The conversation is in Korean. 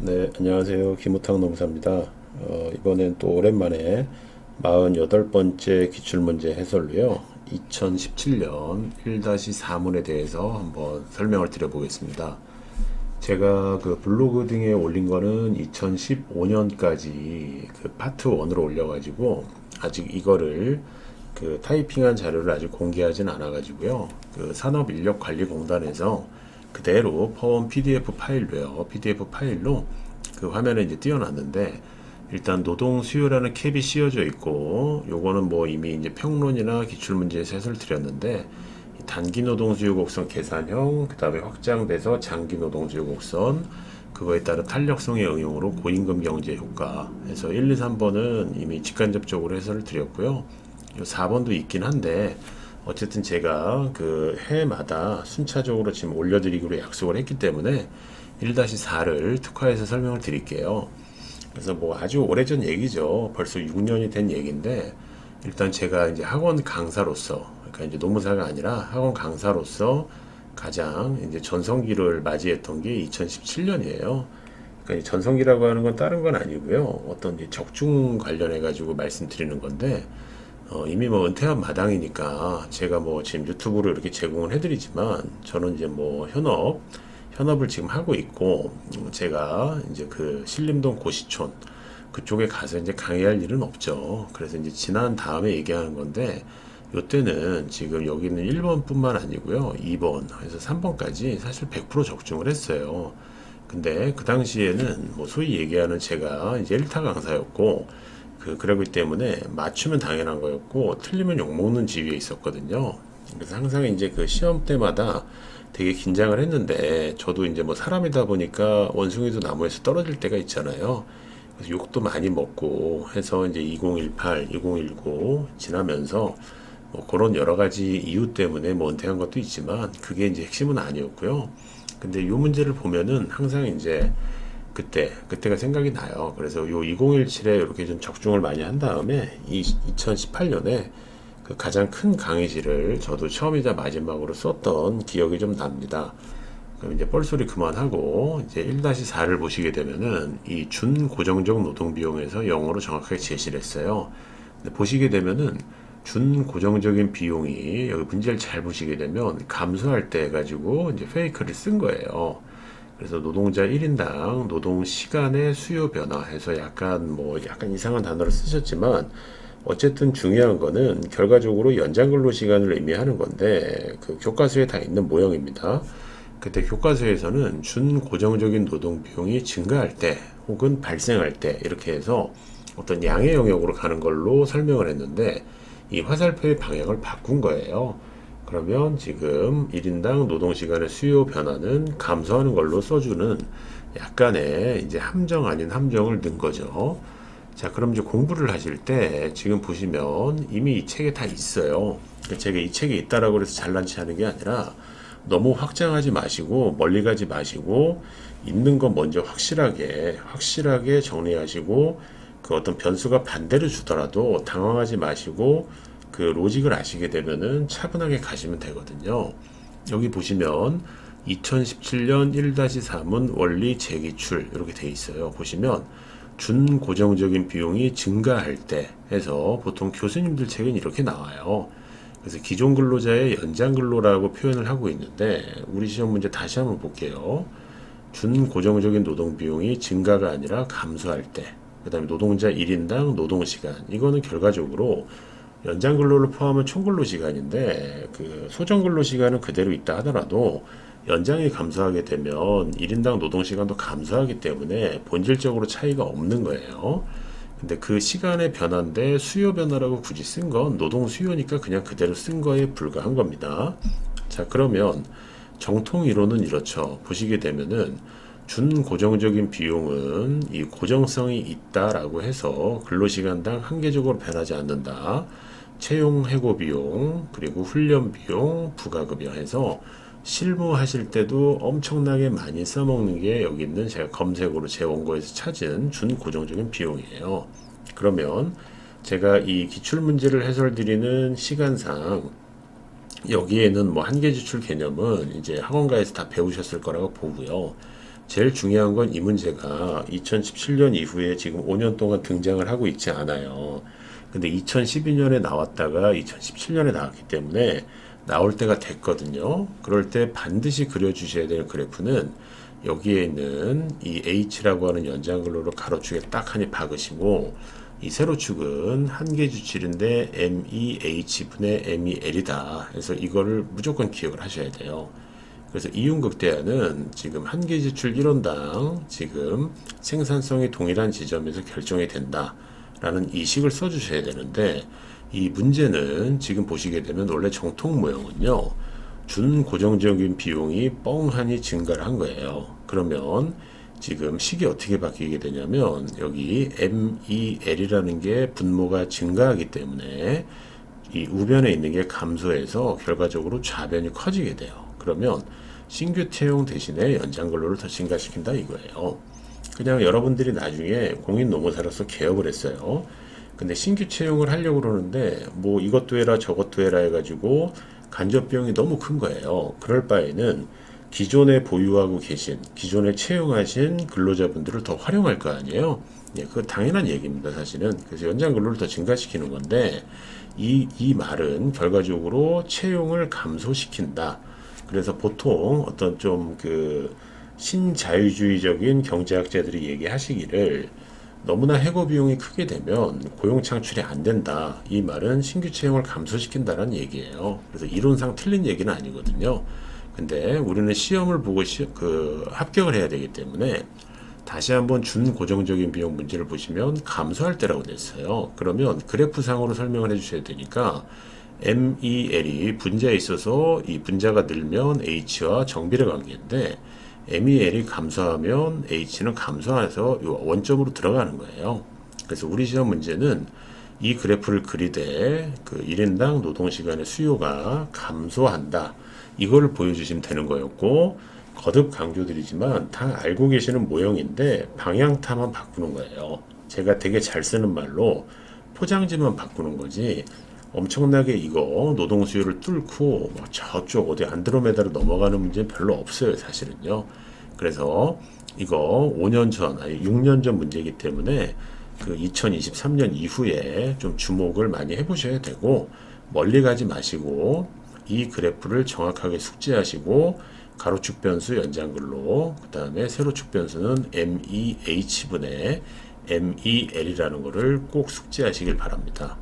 네, 안녕하세요. 김우탁 농사입니다. 이번엔 또 오랜만에 48번째 기출문제 해설로요. 2017년 1-4문에 대해서 한번 설명을 드려보겠습니다. 제가 그 블로그 등에 올린 거는 2015년까지 그 파트 1으로 올려가지고 아직 이거를 그 타이핑한 자료를 아직 공개하진 않아가지고요. 그 산업인력관리공단에서 그대로 퍼온 PDF 파일로요. PDF 파일로 그 화면에 이제 띄워놨는데 일단 노동 수요라는 캡이 씌워져 있고 요거는 뭐 이미 이제 평론이나 기출문제에서 해설 드렸는데 단기 노동 수요 곡선 계산형 그다음에 확장돼서 장기 노동 수요 곡선 그거에 따른 탄력성의 응용으로 고임금 경제 효과 해서 1, 2, 3번은 이미 직간접적으로 해설을 드렸고요. 요 4번도 있긴 한데 어쨌든 제가 그 해마다 순차적으로 지금 올려드리기로 약속을 했기 때문에 1-4를 특화해서 설명을 드릴게요. 그래서 뭐 아주 오래전 얘기죠. 벌써 6년이 된 얘기인데 일단 제가 이제 학원 강사로서 그러니까 이제 노무사가 아니라 학원 강사로서 가장 이제 전성기를 맞이했던 게 2017년이에요. 그러니까 전성기라고 하는 건 다른 건 아니고요. 어떤 이제 적중 관련해 가지고 말씀드리는 건데 이미 뭐 은퇴한 마당이니까 제가 뭐 지금 유튜브로 이렇게 제공을 해드리지만 저는 이제 뭐 현업을 지금 하고 있고 제가 이제 그 신림동 고시촌 그쪽에 가서 이제 강의할 일은 없죠. 그래서 이제 지난 다음에 얘기하는 건데 요때는 지금 여기 있는 1번뿐만 아니고요. 2번 해서 3번까지 사실 100% 적중을 했어요. 근데 그 당시에는 뭐 소위 얘기하는 제가 이제 1타 강사였고 그러기 때문에 맞추면 당연한 거였고 틀리면 욕먹는 지위에 있었거든요. 그래서 항상 이제 그 시험 때마다 되게 긴장을 했는데 저도 이제 뭐 사람이다 보니까 원숭이도 나무에서 떨어질 때가 있잖아요. 그래서 욕도 많이 먹고 해서 이제 2018, 2019 지나면서 뭐 그런 여러 가지 이유 때문에 뭐 은퇴한 것도 있지만 그게 이제 핵심은 아니었고요. 근데 이 문제를 보면은 항상 이제 그때가 생각이 나요. 그래서 요 2017에 이렇게 좀 적중을 많이 한 다음에 2018년에 그 가장 큰 강의실을 저도 처음이자 마지막으로 썼던 기억이 좀 납니다. 그럼 이제 뻘소리 그만하고 이제 1-4를 보시게 되면은 이 준고정적 노동 비용에서 영어로 정확하게 제시를 했어요. 근데 보시게 되면은 준고정적인 비용이 여기 문제를 잘 보시게 되면 감소할 때 해가지고 이제 페이크를 쓴 거예요. 그래서 노동자 1인당 노동 시간의 수요 변화해서 약간 이상한 단어를 쓰셨지만 어쨌든 중요한 거는 결과적으로 연장 근로 시간을 의미하는 건데 그 교과서에 다 있는 모형입니다. 그때 교과서에서는 준고정적인 노동 비용이 증가할 때 혹은 발생할 때 이렇게 해서 어떤 양의 영역으로 가는 걸로 설명을 했는데 이 화살표의 방향을 바꾼 거예요. 그러면 지금 1인당 노동시간의 수요 변화는 감소하는 걸로 써주는 약간의 이제 함정 아닌 함정을 넣은 거죠. 자, 그럼 이제 공부를 하실 때 지금 보시면 이미 이 책에 다 있어요. 제가 이 책에 있다라고 해서 잘난 체 하는 게 아니라 너무 확장하지 마시고 멀리 가지 마시고 있는 거 먼저 확실하게 정리하시고 그 어떤 변수가 반대로 주더라도 당황하지 마시고 그 로직을 아시게 되면은 차분하게 가시면 되거든요. 여기 보시면 2017년 1-3은 원리 재기출 이렇게 돼 있어요. 보시면 준고정적인 비용이 증가할 때 해서 보통 교수님들 책은 이렇게 나와요. 그래서 기존 근로자의 연장 근로라고 표현을 하고 있는데 우리 시험 문제 다시 한번 볼게요. 준고정적인 노동 비용이 증가가 아니라 감소할 때, 그 다음에 노동자 1인당 노동시간, 이거는 결과적으로 연장 근로를 포함한 총 근로 시간인데 그 소정 근로 시간은 그대로 있다 하더라도 연장이 감소하게 되면 1인당 노동 시간도 감소하기 때문에 본질적으로 차이가 없는 거예요. 근데 그 시간의 변화인데 수요 변화라고 굳이 쓴 건 노동 수요니까 그냥 그대로 쓴 거에 불과한 겁니다. 자, 그러면 정통 이론은 이렇죠. 보시게 되면은 준고정적인 비용은 이 고정성이 있다라고 해서 근로시간당 한계적으로 변하지 않는다. 채용 해고 비용, 그리고 훈련 비용, 부가급여 해서 실무하실 때도 엄청나게 많이 써먹는 게 여기 있는 제가 검색으로 제 원고에서 찾은 준고정적인 비용이에요. 그러면 제가 이 기출문제를 해설드리는 시간상 여기에는 뭐 한계지출 개념은 이제 학원가에서 다 배우셨을 거라고 보고요. 제일 중요한 건 이 문제가 2017년 이후에 지금 5년 동안 등장을 하고 있지 않아요. 근데 2012년에 나왔다가 2017년에 나왔기 때문에 나올 때가 됐거든요. 그럴 때 반드시 그려주셔야 될 그래프는 여기에 있는 이 H라고 하는 연장근로를 가로축에 딱 하니 박으시고, 이 세로축은 한계 주출인데 MEH분의 MEL이다. 그래서 이거를 무조건 기억을 하셔야 돼요. 그래서 이윤극대화는 지금 한계 지출 1원당 지금 생산성이 동일한 지점에서 결정이 된다라는 이식을 써주셔야 되는데, 이 문제는 지금 보시게 되면 원래 정통 모형은요, 준고정적인 비용이 뻥하니 증가를 한 거예요. 그러면 지금 식이 어떻게 바뀌게 되냐면, 여기 MEL이라는 게 분모가 증가하기 때문에 이 우변에 있는 게 감소해서 결과적으로 좌변이 커지게 돼요. 그러면 신규 채용 대신에 연장 근로를 더 증가시킨다 이거예요. 그냥 여러분들이 나중에 공인노무사로서 개업을 했어요. 근데 신규 채용을 하려고 그러는데 뭐 이것도 해라 저것도 해라 해가지고 간접 비용이 너무 큰 거예요. 그럴 바에는 기존에 보유하고 계신, 기존에 채용하신 근로자분들을 더 활용할 거 아니에요. 예, 그거 당연한 얘기입니다, 사실은. 그래서 연장 근로를 더 증가시키는 건데, 이 말은 결과적으로 채용을 감소시킨다. 그래서 보통 어떤 좀 그 신자유주의적인 경제학자들이 얘기하시기를, 너무나 해고 비용이 크게 되면 고용 창출이 안 된다. 이 말은 신규 채용을 감소시킨다는 얘기예요. 그래서 이론상 틀린 얘기는 아니거든요. 근데 우리는 시험을 보고 합격을 해야 되기 때문에 다시 한번 준고정적인 비용 문제를 보시면 감소할 때라고 됐어요. 그러면 그래프상으로 설명을 해주셔야 되니까 MEL이 분자에 있어서 이 분자가 늘면 H와 정비례 관계인데, MEL이 감소하면 H는 감소해서 원점으로 들어가는 거예요. 그래서 우리 시험 문제는 이 그래프를 그리되 그 1인당 노동시간의 수요가 감소한다. 이거를 보여주시면 되는 거였고, 거듭 강조드리지만 다 알고 계시는 모형인데 방향타만 바꾸는 거예요. 제가 되게 잘 쓰는 말로 포장지만 바꾸는 거지, 엄청나게 이거 노동 수요를 뚫고 뭐 저쪽 어디 안드로메다로 넘어가는 문제는 별로 없어요, 사실은요. 그래서 이거 5년 전, 아니 6년 전 문제이기 때문에 그 2023년 이후에 좀 주목을 많이 해보셔야 되고, 멀리 가지 마시고 이 그래프를 정확하게 숙지하시고, 가로축 변수 연장근로, 그 다음에 세로축 변수는 MEH분의 MEL이라는 거를 꼭 숙지하시길 바랍니다.